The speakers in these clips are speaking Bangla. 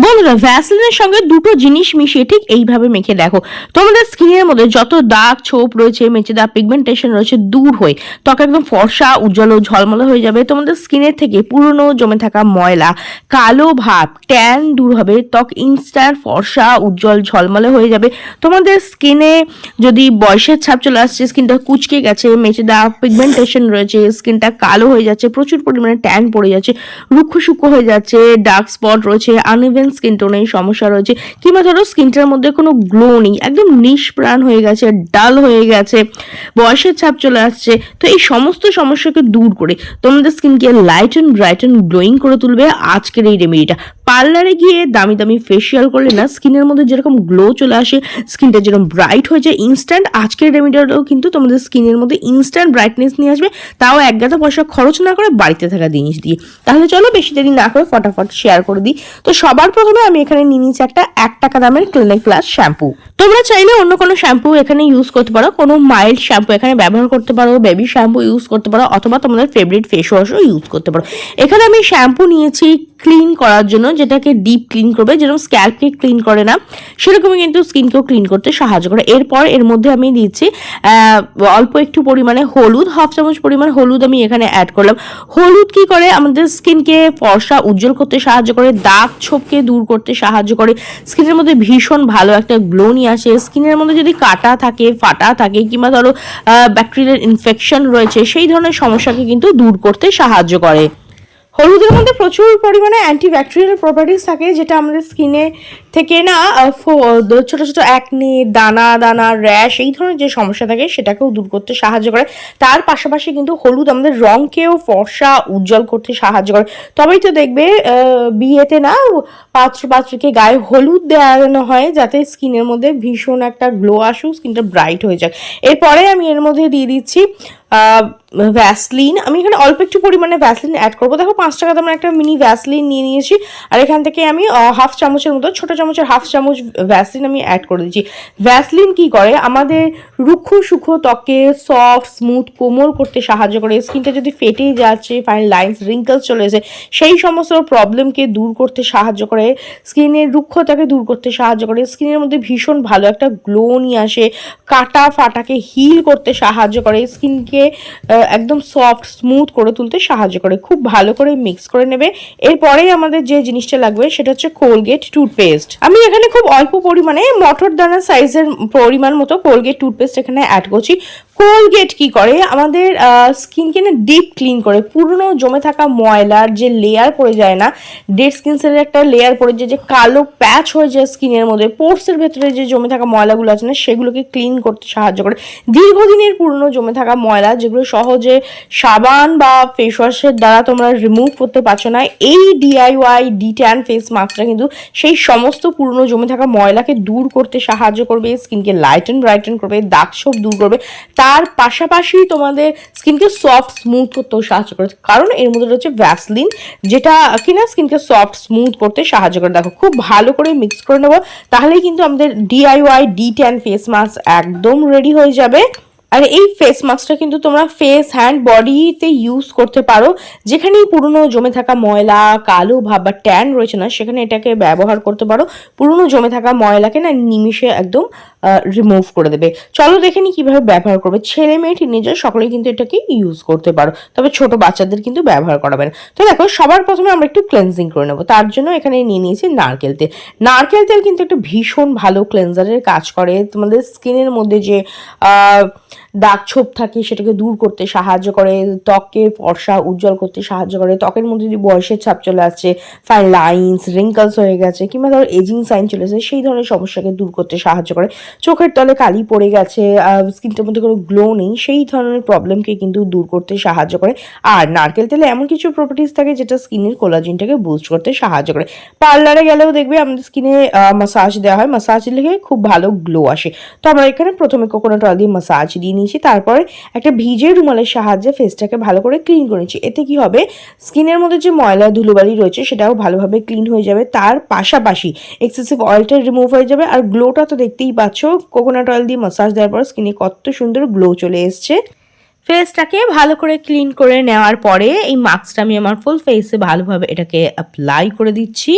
বন্ধুরা, ভ্যাসলিনের সঙ্গে দুটো জিনিস মিশিয়ে ঠিক এইভাবে মেখে দেখো, তোমাদের স্কিনের মধ্যে যত দাগ ছোপ রয়েছে, মেচে দাগ, পিগমেন্টেশন রয়েছে, দূর হয়ে ত্বক একদম ফর্সা, উজ্জ্বল ও ঝলমলে হয়ে যাবে। তোমাদের স্কিনের থেকে পুরনো জমে থাকা ময়লা, কালো ভাব, ট্যান দূর হবে। ত্বক ইনস্ট্যান্ট ফর্সা, উজ্জ্বল, ঝলমলে হয়ে যাবে। তোমাদের স্কিনে যদি বয়সের ছাপ চলে আসছে, স্কিনটা কুচকে গেছে, মেচে দাগ, পিগমেন্টেশন রয়েছে, স্কিনটা কালো হয়ে যাচ্ছে, প্রচুর পরিমাণে ট্যান পড়ে যাচ্ছে, রুক্ষ সূক্ষ্ম হয়ে যাচ্ছে, ডার্ক স্পট রয়েছে, আনইভেন স্কিন টোনের সমস্যা রয়েছে, কিংবা ধরো স্কিনটার মধ্যে কোনো গ্লো নেই, একদম নিষ্প্রাণ হয়ে গেছে, ডাল হয়ে গেছে, বয়সের ছাপ চলে আসছে, তো এই সমস্ত সমস্যাকে দূর করে তোমাদের স্কিনকে light and bright and glowing করে তুলবে আজকের এই রেমেডিটা। পার্লারে গিয়ে দামি দামি ফেসিয়াল করলে না স্কিনের মধ্যে যেরকম গ্লো চলে আসে, স্কিনটা যেরকম ব্রাইট হয়ে যায় ইনস্ট্যান্ট, আজকের রেমেডিটাও কিন্তু তোমাদের স্কিনের মধ্যে ইনস্ট্যান্ট ব্রাইটনেস নিয়ে আসবে, তাও এক গাদা পয়সা খরচ না করে বাড়িতে থাকা জিনিস দিয়ে। তাহলে চলো বেশি দেরি না করে ফটাফট শেয়ার করে দিই। তো সবার প্রথমে আমি এখানে নিয়ে নিচ্ছি একটা 1 টাকা দামের ক্লিনিক প্লাস শ্যাম্পু। তোমরা চাইলে অন্য কোনো শ্যাম্পু এখানে ইউজ করতে পারো, কোনো মাইল্ড শ্যাম্পু এখানে ব্যবহার করতে পারো, বেবি শ্যাম্পু ইউজ করতে পারো, অথবা তোমাদের ফেভারিট ফেস ওয়াশও ইউজ করতে পারো। এখানে আমি শ্যাম্পু নিয়েছি ক্লিন করার জন্য, যেটাকে ডিপ ক্লিন করবে, যেরকম স্ক্যাল্পকে ক্লিন করে না সেরকমই কিন্তু স্কিনকেও ক্লিন করতে সাহায্য করে। এরপর এর মধ্যে আমি দিচ্ছি অল্প একটু পরিমাণে হলুদ, 1/2 চামচ পরিমাণ হলুদ আমি এখানে অ্যাড করলাম। হলুদ কি করে আমাদের স্কিনকে ফর্সা, উজ্জ্বল করতে সাহায্য করে, দাগ ছোপকে দূর করতে সাহায্য করে, স্কিনের মধ্যে ভীষণ ভালো একটা গ্লো নিয়ে আসে। স্কিনের মধ্যে যদি কাটা থাকে, ফাটা থাকে, কিংবা ধরো ব্যাকটেরিয়াল ইনফেকশন রয়েছে, সেই ধরনের সমস্যাকে কিন্তু দূর করতে সাহায্য করে। হলুদের মধ্যে প্রচুর পরিমাণে অ্যান্টিব্যাকটেরিয়াল প্রপার্টিস থাকে, যেটা আমাদের স্কিনে থেকে না ছোট ছোট অ্যাকনে, দানা দানা, র্যাশ, এই ধরনের যে সমস্যা থাকে সেটাকেও দূর করতে সাহায্য করে। তার পাশাপাশি কিন্তু হলুদ আমাদের রঙকেও ফর্সা, উজ্জ্বল করতে সাহায্য করে। তবেই তো দেখবে বিয়েতে না পাত্র পাত্রীকে গায়ে হলুদ দেওয়ানো হয়, যাতে স্কিনের মধ্যে ভীষণ একটা গ্লো আসুক, স্কিনটা ব্রাইট হয়ে যায়। এরপরে আমি এর মধ্যে দিয়ে দিচ্ছি ভ্যাসলিন। আমি এখানে অল্প একটু পরিমাণে ভ্যাসলিন অ্যাড করবো। দেখো 5 টাকা দামের একটা মিনি ভ্যাসলিন নিয়ে নিয়েছি, আর এখান থেকে আমি 1/2 চামচের মতো, ছোট চামচের 1/2 চামচ ভ্যাসলিন আমি অ্যাড করে দিচ্ছি। ভ্যাসলিন কি করে আমাদের রুক্ষ সূক্ষ্ম ত্বকে সফট, স্মুথ, কোমল করতে সাহায্য করে। স্কিনটা যদি ফেটে যাচ্ছে, ফাইন লাইনস, রিঙ্কলস চলে এসে, সেই সমস্ত প্রবলেমকে দূর করতে সাহায্য করে, স্কিনের রুক্ষতাকে দূর করতে সাহায্য করে, স্কিনের মধ্যে ভীষণ ভালো একটা গ্লো নিয়ে আসে, কাটা ফাটাকে হিল করতে সাহায্য করে, স্কিনকে একদম সফট স্মুথ করে তুলতে সাহায্য করে। খুব ভালো করে মিক্স করে নেবে। এরপরেই আমাদের যে জিনিসটা লাগবে সেটা হচ্ছে কোলগেট টুথপেস্ট। আমি এখানে খুব অল্প পরিমাণে মটর দানা সাইজের পরিমাণ মতো কোলগেট টুথপেস্ট এখানে অ্যাড করছি। কোলগেট কি করে আমাদের স্কিনকে না ডিপ ক্লিন করে, পুরনো জমে থাকা ময়লার যে লেয়ার পড়ে যায় না, ডেড স্কিন সেলের একটা লেয়ার পড়ে যায়, যে কালো প্যাচ হয়ে যায় স্কিনের মধ্যে, পোর্সের ভেতরে যে জমে থাকা ময়লাগুলো আছে না, সেগুলোকে ক্লিন করতে সাহায্য করে। দীর্ঘদিনের পুরনো জমে থাকা ময়লা, যেগুলো সহজে সাবান বা ফেস ওয়াশের দ্বারা তোমরা রিমুভ করতে পারছো না, এই DIY ডি-ট্যান ফেস মাস্কটা কিন্তু সেই সমস্ত পুরনো জমে থাকা ময়লাকে দূর করতে সাহায্য করবে, স্কিনকে লাইট অ্যান্ড ব্রাইটেন করবে, দাগ ছোপ দূর করবে, তার পাশাপাশি তোমাদের স্কিনকে সফট স্মুথ করতেও সাহায্য করে, কারণ এর মধ্যে রয়েছে ভ্যাসলিন, যেটা কিনা স্কিনকে সফট স্মুথ করতে সাহায্য করে। দেখো খুব ভালো করে মিক্স করে নেবো, তাহলেই কিন্তু আমাদের DIY ডি-ট্যান ফেস মাস্ক একদম রেডি হয়ে যাবে। আর এই ফেস মাস্কটা কিন্তু তোমরা ফেস, হ্যান্ড, বডিতে ইউজ করতে পারো, যেখানেই পুরনো জমে থাকা ময়লা, কালো ভাব বা ট্যান রয়েছে না, সেখানে এটাকে ব্যবহার করতে পারো। পুরনো জমে থাকা ময়লাকে না নিমিশে একদম রিমুভ করে দেবে। চলো দেখে নি কিভাবে ব্যবহার করবে। ছেলে মেয়ে, টিনেজার সকলেই কিন্তু এটাকে ইউজ করতে পারো, তবে ছোট বাচ্চাদের কিন্তু ব্যবহার করাবেন। তো দেখো সবার প্রথমে আমরা একটু ক্লেন্সিং করে নেবো। তার জন্য এখানে নিয়ে নিয়েছি নারকেল তেল। নারকেল তেল কিন্তু একটা ভীষণ ভালো ক্লেন্সারের কাজ করে। তোমাদের স্কিনের মধ্যে যে দাগ ছোপ থাকে সেটাকে দূর করতে সাহায্য করে, ত্বককে ফর্সা, উজ্জ্বল করতে সাহায্য করে। ত্বকের মধ্যে যদি বয়সের ছাপ চলে আসছে, ফাইন লাইন্স, রিঙ্কলস হয়ে গেছে, কিংবা ধরো এজিং সাইন চলে আসে, সেই ধরনের সমস্যাকে দূর করতে সাহায্য করে। চোখের তলে কালি পড়ে গেছে, স্কিনটার মধ্যে কোনো গ্লো নেই, সেই ধরনের প্রবলেমকে কিন্তু দূর করতে সাহায্য করে। আর নারকেল তেলে এমন কিছু প্রপার্টিস থাকে যেটা স্কিনের কোলাজেনটাকে বুস্ট করতে সাহায্য করে। পার্লারে গেলেও দেখবে আমাদের স্কিনে মাসাজ দেওয়া হয়, মাসাজ দিলে খুব ভালো গ্লো আসে। তো আমরা এখানে প্রথমে কোকোনাট অয়েল দিয়ে মাসাজ দিয়ে নিয়েছি, তারপরে একটা ভিজে রুমালের সাহায্যে ফেসটাকে ভালো করে ক্লিন করে নিচ্ছি। এতে কি হবে, স্কিনের মধ্যে যে ময়লা ধুলোবালি রয়েছে সেটাও ভালোভাবে ক্লিন হয়ে যাবে, তার পাশাপাশি এক্সেসিভ অয়েলটা রিমুভ হয়ে যাবে। আর গ্লোটা তো দেখতেই পাচ্ছ, কোকোনাট অয়েল দিয়ে মাসাজ দেওয়ার পর স্কিনে কত সুন্দর গ্লো চলে এসছে। ফেসটাকে ভালো করে ক্লিন করে নেওয়ার পরে এই মাস্কটা আমি আমার ফুল ফেসে ভালোভাবে এটাকে অ্যাপ্লাই করে দিচ্ছি।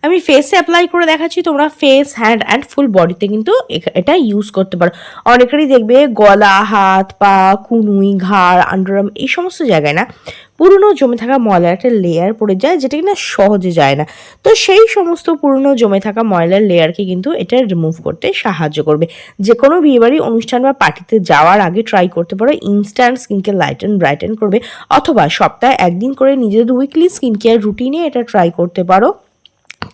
আমি ফেসে অ্যাপ্লাই করে দেখাচ্ছি, তোমরা ফেস, হ্যান্ড অ্যান্ড ফুল বডিতে কিন্তু এটা ইউজ করতে পারো। অনেকেরই দেখবে গলা, হাত, পা, কুনুই, ঘাড়, আন্ডারআর্ম এই সমস্ত জায়গায় না পুরনো জমে থাকা ময়লার একটা লেয়ার পড়ে যায়, যেটা কিনা সহজে যায় না। তো সেই সমস্ত পুরনো জমে থাকা ময়লার লেয়ারকে কিন্তু এটা রিমুভ করতে সাহায্য করবে। যে কোনো বিয়েবাড়ি অনুষ্ঠান বা পার্টিতে যাওয়ার আগে ট্রাই করতে পারো। ইনস্ট্যান্ট স্কিনকে লাইটেন ব্রাইটেন করবে, অথবা সপ্তাহে একদিন করে নিজেদের উইকলি স্কিন কেয়ার রুটিনে এটা ট্রাই করতে পারো।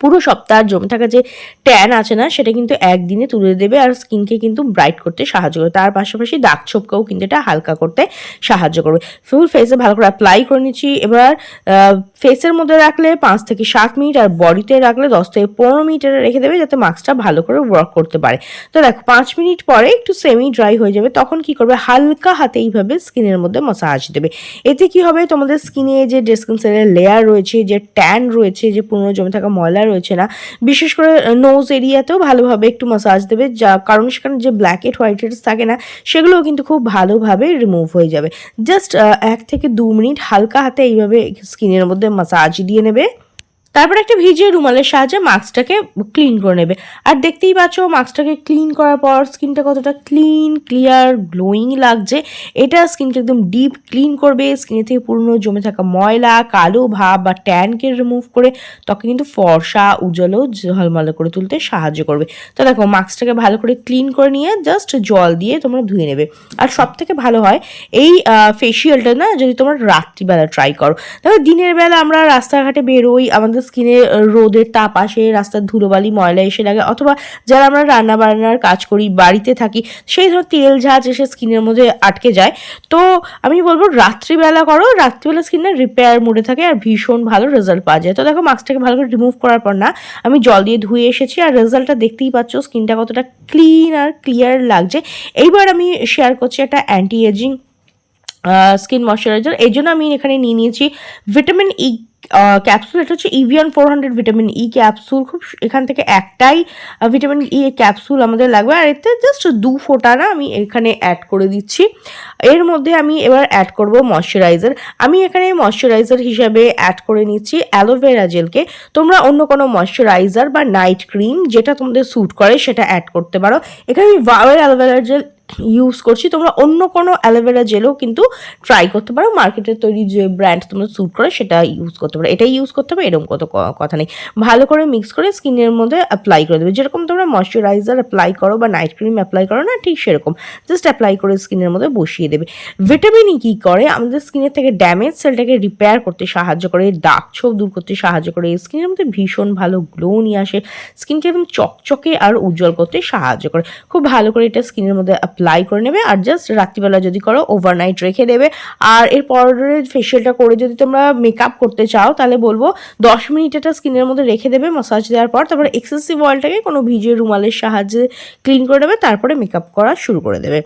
পুরো সপ্তাহ জমে থাকা যে ট্যান আছে না, সেটা কিন্তু একদিনে তুলে দেবে আর স্কিনকে কিন্তু ব্রাইট করতে সাহায্য করবে। তার পাশাপাশি দাগ ছোপকেও কিন্তু এটা হালকা করতে সাহায্য করবে। ফুল ফেসে ভালো করে অ্যাপ্লাই করে নিচ্ছি। এবার ফেসের মধ্যে রাখলে 5 থেকে 7 মিনিট, আর বডিতে রাখলে 10 থেকে 15 মিনিট রেখে দেবে, যাতে মাস্কটা ভালো করে ওয়ার্ক করতে পারে। তো দেখো 5 মিনিট পরে একটু সেমি ড্রাই হয়ে যাবে, তখন কি করবে, হালকা হাতে এইভাবে স্কিনের মধ্যে মাসাজ দেবে। এতে কি হবে, তোমাদের স্কিনে যে ডেড স্কিন সেলের লেয়ার রয়েছে, যে ট্যান রয়েছে, যে পুরনো জমে থাকা ময়লা রয়েছে না, বিশেষ করে নোজ এরিয়াতেও ভালোভাবে একটু মাসাজ দেবে, যা কারণ সেখানে যে ব্ল্যাক হেড হোয়াইট হেডস থাকে না, সেগুলোও কিন্তু খুব ভালোভাবে রিমুভ হয়ে যাবে। জাস্ট 1 থেকে 2 মিনিট হালকা হাতে এইভাবে স্কিনের মধ্যে মাসাজ দিয়ে নেবে। তারপর একটা ভিজিয়ে রুমালের সাহায্যে মাস্কটাকে ক্লিন করে নেবে। আর দেখতেই পাচ্ছ মাস্কটাকে ক্লিন করার পর স্কিনটা কতটা ক্লিন, ক্লিয়ার, গ্লোয়িং লাগছে। এটা স্কিনকে একদম ডিপ ক্লিন করবে, স্কিনে থেকে পুরনো জমে থাকা ময়লা, কালো ভাব বা ট্যানকে রিমুভ করে ত্বকে কিন্তু ফর্সা, উজ্জ্বল ও ঝলমলে করে তুলতে সাহায্য করবে। তো দেখো মাস্কটাকে ভালো করে ক্লিন করে নিয়ে জাস্ট জল দিয়ে তোমরা ধুয়ে নেবে। আর সব থেকে ভালো হয় এই ফেসিয়ালটা না, যদি তোমরা রাত্রিবেলা ট্রাই করো। দেখো দিনের বেলা আমরা রাস্তাঘাটে বেরোই, আমাদের স্কিনে রোদের তাপ আসে, রাস্তার ধুলোবালি ময়লা এসে লাগে, অথবা যারা আমরা রান্না বান্নার কাজ করি, বাড়িতে থাকি, সেই ধর তেল ঝাঁজ এসে স্কিনের মধ্যে আটকে যায়। তো আমি বলবো রাত্রিবেলা করো, রাত্রিবেলা স্কিনটা রিপেয়ার মোডে থাকে আর ভীষণ ভালো রেজাল্ট পাওয়া যায়। তো দেখো মাস্কটাকে ভালো করে রিমুভ করার পর না আমি জল দিয়ে ধুয়ে এসেছি, আর রেজাল্টটা দেখতেই পাচ্ছ, স্কিনটা কতটা ক্লিন আর ক্লিয়ার লাগছে। এইবার আমি শেয়ার করছি একটা অ্যান্টি এজিং স্কিন ময়শ্চারাইজার। এই জন্য আমি এখানে নিয়ে নিয়েছি ভিটামিন ই ক্যাপসুল। এটা হচ্ছে ইভিয়ান 400 ভিটামিন ই ক্যাপসুল। খুব এখান থেকে একটাই ভিটামিন ই ক্যাপসুল আমাদের লাগবে, আর এতে জাস্ট 2 ফোঁটা না আমি এখানে অ্যাড করে দিচ্ছি। এর মধ্যে আমি এবার অ্যাড করব ময়শ্চারাইজার। আমি এখানে ময়শ্চারাইজার হিসাবে অ্যাড করে নিচ্ছি অ্যালোভেরা জেলকে। তোমরা অন্য কোনো ময়শ্চারাইজার বা নাইট ক্রিম যেটা তোমাদের স্যুট করে সেটা অ্যাড করতে পারো। এখানে আমি ভাওয়ের অ্যালোভেরা জেল ইউজ করছি, তোমরা অন্য কোনো অ্যালোভেরা জেলও কিন্তু ট্রাই করতে পারো। মার্কেটের তৈরি যে ব্র্যান্ড তোমরা স্যুট করে সেটা ইউজ করতে পারো, এটাই ইউজ করতে হবে এরকম কত কথা নেই। ভালো করে মিক্স করে স্কিনের মধ্যে অ্যাপ্লাই করে দেবে, যেরকম তোমরা ময়শ্চারাইজার অ্যাপ্লাই করো বা নাইট ক্রিম অ্যাপ্লাই করো না, ঠিক সেরকম জাস্ট অ্যাপ্লাই করে স্কিনের মধ্যে বসিয়ে দেবে। ভিটামিন ই কী করে, আমাদের স্কিনের থেকে ড্যামেজ সেলটাকে রিপেয়ার করতে সাহায্য করে, দাগ ছোপ দূর করতে সাহায্য করে, স্কিনের মধ্যে ভীষণ ভালো গ্লো নিয়ে আসে, স্কিনকে একদম চকচকে আর উজ্জ্বল করতে সাহায্য করে। খুব ভালো করে এটা স্কিনের মধ্যে অ্যাপ্লাই করে নেবে, আর জাস্ট রাত্রিবেলা যদি করো ওভারনাইট রেখে দেবে। আর এর পরে ফেশিয়ালটা করে যদি তোমরা মেকআপ করতে চাও, তাহলে বলবো 10 মিনিট এটা স্কিনের মধ্যে রেখে দেবে মাসাজ দেওয়ার পর। তারপরে এক্সেসিভ অয়েলটাকে কোনো ভিজিয়ে রুমালের সাহায্যে ক্লিন করে দেবে, তারপরে মেকআপ করা শুরু করে দেবে।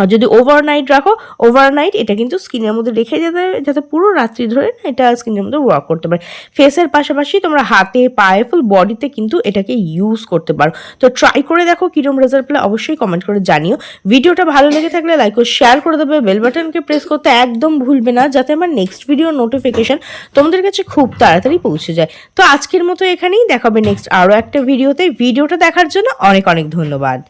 আর যদি ওভারনাইট রাখো, ওভারনাইট এটা কিন্তু স্কিনের মধ্যে রেখে যেতে, যাতে পুরো রাত্রি ধরে এটা স্কিনের মধ্যে ওয়ার্ক করতে পারে। ফেসের পাশাপাশি তোমরা হাতে, পায়ে, ফুল বডিতে কিন্তু এটাকে ইউজ করতে পারো। তো ট্রাই করে দেখো, কিরম রেজাল্ট পেলে অবশ্যই কমেন্ট করে জানিও। ভিডিওটা ভালো লেগে থাকলে লাইক ও শেয়ার করে দেবে, বেল বাটনকে প্রেস করতে একদম ভুলবে না, যাতে আমার নেক্সট ভিডিও নোটিফিকেশন তোমাদের কাছে খুব তাড়াতাড়ি পৌঁছে যায়। তো আজকের মতো এখানেই, দেখাবে নেক্সট আরও একটা ভিডিওতে। ভিডিওটা দেখার জন্য অনেক অনেক ধন্যবাদ।